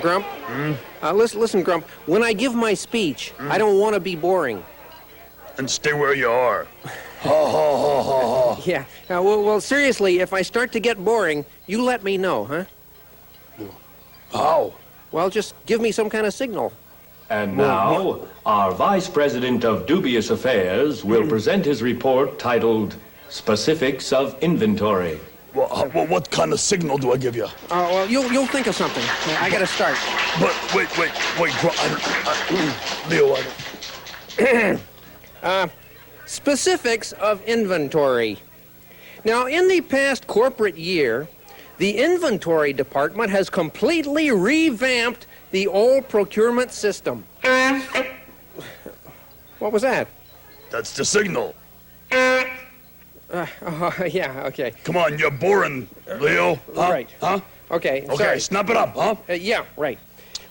Grump? Listen, Grump. When I give my speech, I don't want to be boring. And stay where you are. Ha ha ha ha ha. Yeah. Well, seriously, if I start to get boring, you let me know, huh? How? Well, just give me some kind of signal. And now, our Vice President of Dubious Affairs will present his report titled Specifics of Inventory. Well, what kind of signal do I give you? Well, you'll think of something. I gotta start. But wait, Leo, Specifics of inventory. Now, in the past corporate year, the inventory department has completely revamped the old procurement system. What was that? That's the signal. Yeah, okay. Come on, you're boring, Leo. Huh? Right. Huh? Okay, Okay, sorry. snap it up, huh? Yeah, right.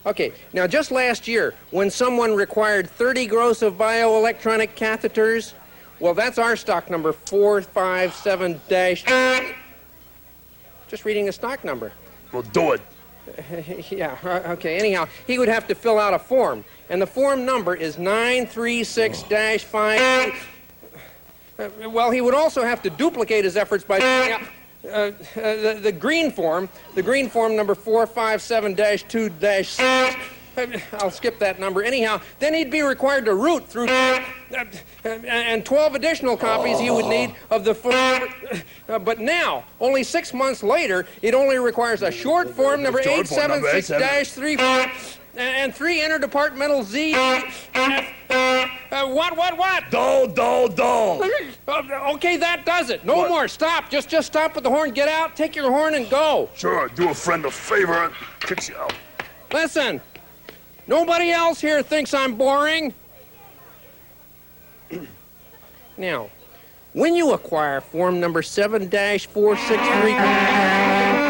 Okay, now just last year, when someone required 30 gross of bioelectronic catheters, well, that's our stock number 457-. Just reading the stock number. Well, do it. Yeah, okay, anyhow, he would have to fill out a form, and the form number is 936-5. Well, he would also have to duplicate his efforts by the green form number 457-2-. I'll skip that number. Anyhow, then he'd be required to route through and 12 additional copies he would need of the form. But now, only 6 months later, it only requires a short form number 876-3 and 3 interdepartmental Z. What? Do. Okay, that does it. No more. Stop. Just stop with the horn. Get out, take your horn, and go. Sure, do a friend a favor and kicks you out. Listen, nobody else here thinks I'm boring. Now, when you acquire form number 7-463...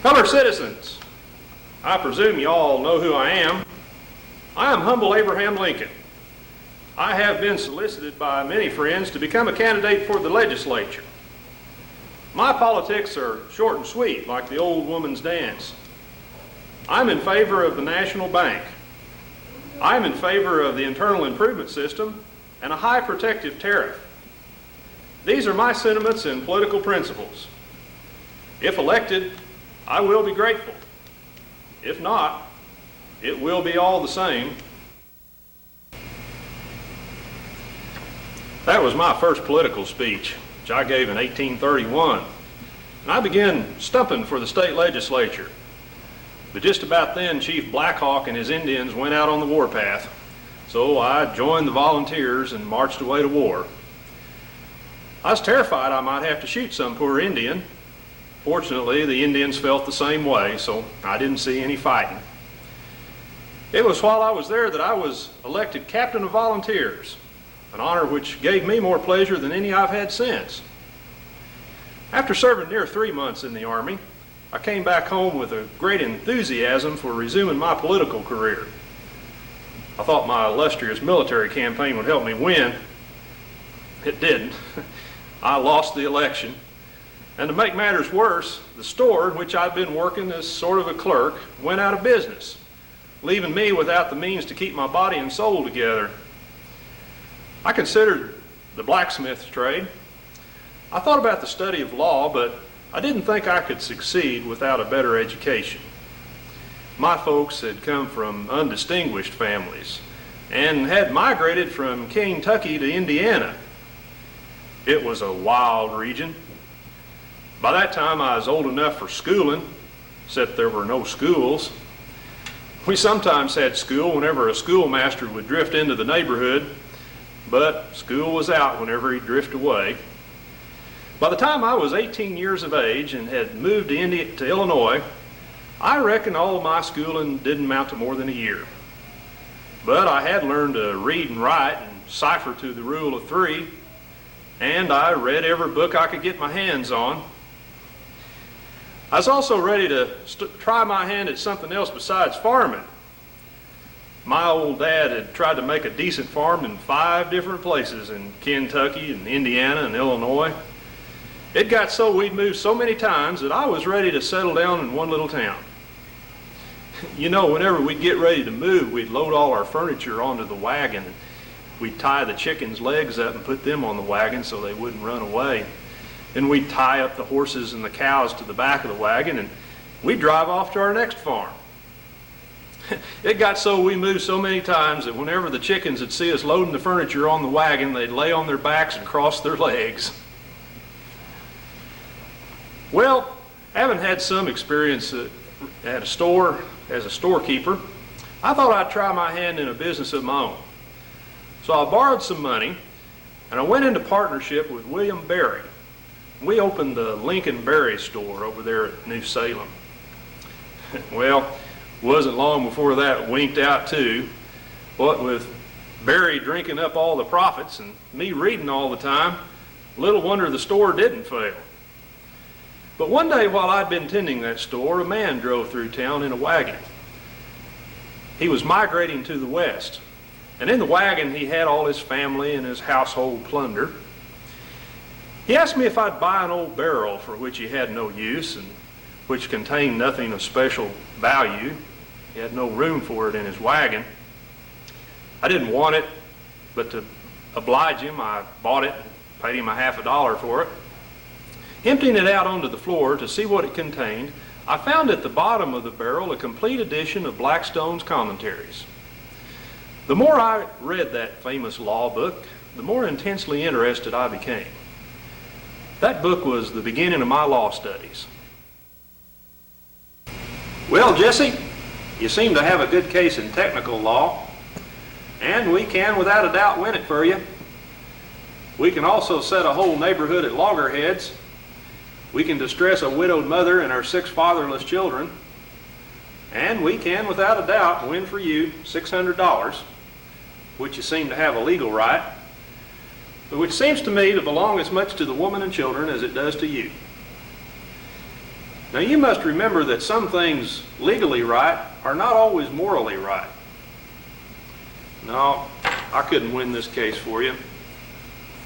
Fellow citizens, I presume you all know who I am. I am humble Abraham Lincoln. I have been solicited by many friends to become a candidate for the legislature. My politics are short and sweet, like the old woman's dance. I'm in favor of the national bank. I'm in favor of the internal improvement system and a high protective tariff. These are my sentiments and political principles. If elected, I will be grateful. If not, it will be all the same. That was my first political speech, which I gave in 1831. And I began stumping for the state legislature. But just about then, Chief Black Hawk and his Indians went out on the warpath. So I joined the volunteers and marched away to war. I was terrified I might have to shoot some poor Indian. Fortunately, the Indians felt the same way, so I didn't see any fighting. It was while I was there that I was elected captain of volunteers, an honor which gave me more pleasure than any I've had since. After serving near 3 months in the Army, I came back home with a great enthusiasm for resuming my political career. I thought my illustrious military campaign would help me win. It didn't. I lost the election. And to make matters worse, the store in which I'd been working as sort of a clerk went out of business, leaving me without the means to keep my body and soul together. I considered the blacksmith trade. I thought about the study of law, but I didn't think I could succeed without a better education. My folks had come from undistinguished families and had migrated from Kentucky to Indiana. It was a wild region. By that time, I was old enough for schooling, except there were no schools. We sometimes had school whenever a schoolmaster would drift into the neighborhood, but school was out whenever he'd drift away. By the time I was 18 years of age and had moved to Illinois, I reckon all of my schooling didn't amount to more than a year. But I had learned to read and write and cipher to the rule of 3, and I read every book I could get my hands on. I was also ready to try my hand at something else besides farming. My old dad had tried to make a decent farm in 5 different places in Kentucky and Indiana and Illinois. It got so we'd moved so many times that I was ready to settle down in one little town. You know, whenever we'd get ready to move, we'd load all our furniture onto the wagon. And we'd tie the chickens' legs up and put them on the wagon so they wouldn't run away. Then we'd tie up the horses and the cows to the back of the wagon, and we'd drive off to our next farm. It got so we moved so many times that whenever the chickens would see us loading the furniture on the wagon, they'd lay on their backs and cross their legs. Well, having had some experience at a store as a storekeeper, I thought I'd try my hand in a business of my own. So I borrowed some money, and I went into partnership with William Berry. We opened the Lincoln Berry store over there at New Salem. Well, it wasn't long before that winked out too. What with Berry drinking up all the profits and me reading all the time, little wonder the store didn't fail. But one day while I'd been tending that store, a man drove through town in a wagon. He was migrating to the west, and in the wagon he had all his family and his household plunder. He asked me if I'd buy an old barrel for which he had no use and which contained nothing of special value. He had no room for it in his wagon. I didn't want it, but to oblige him, I bought it and paid him $50 for it. Emptying it out onto the floor to see what it contained, I found at the bottom of the barrel a complete edition of Blackstone's commentaries. The more I read that famous law book, the more intensely interested I became. That book was the beginning of my law studies. Well, Jesse, you seem to have a good case in technical law, and we can without a doubt win it for you. We can also set a whole neighborhood at loggerheads. We can distress a widowed mother and her 6 fatherless children, and we can without a doubt win for you $600, which you seem to have a legal right, but which seems to me to belong as much to the woman and children as it does to you. Now, you must remember that some things legally right are not always morally right. No, I couldn't win this case for you.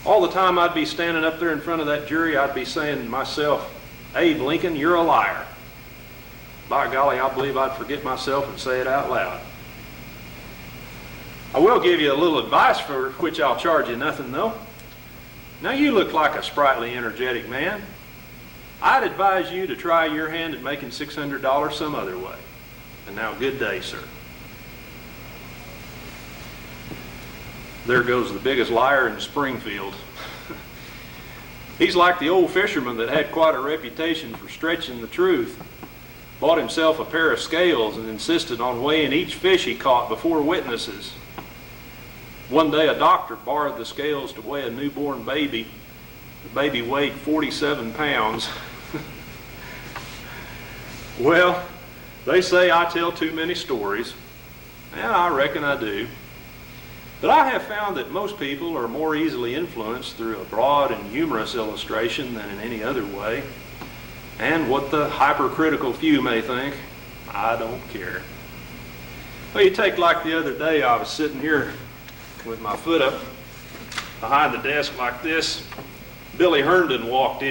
All the time I'd be standing up there in front of that jury, I'd be saying to myself, Abe Lincoln, you're a liar. By golly, I believe I'd forget myself and say it out loud. I will give you a little advice for which I'll charge you nothing, though. Now, you look like a sprightly, energetic man. I'd advise you to try your hand at making $600 some other way. And now, good day, sir. There goes the biggest liar in Springfield. He's like the old fisherman that had quite a reputation for stretching the truth. Bought himself a pair of scales and insisted on weighing each fish he caught before witnesses. One day a doctor borrowed the scales to weigh a newborn baby. The baby weighed 47 pounds. Well, they say I tell too many stories, and I reckon I do. But I have found that most people are more easily influenced through a broad and humorous illustration than in any other way. And what the hypercritical few may think, I don't care. Well, you take like the other day, I was sitting here with my foot up behind the desk like this. Billy Herndon walked in.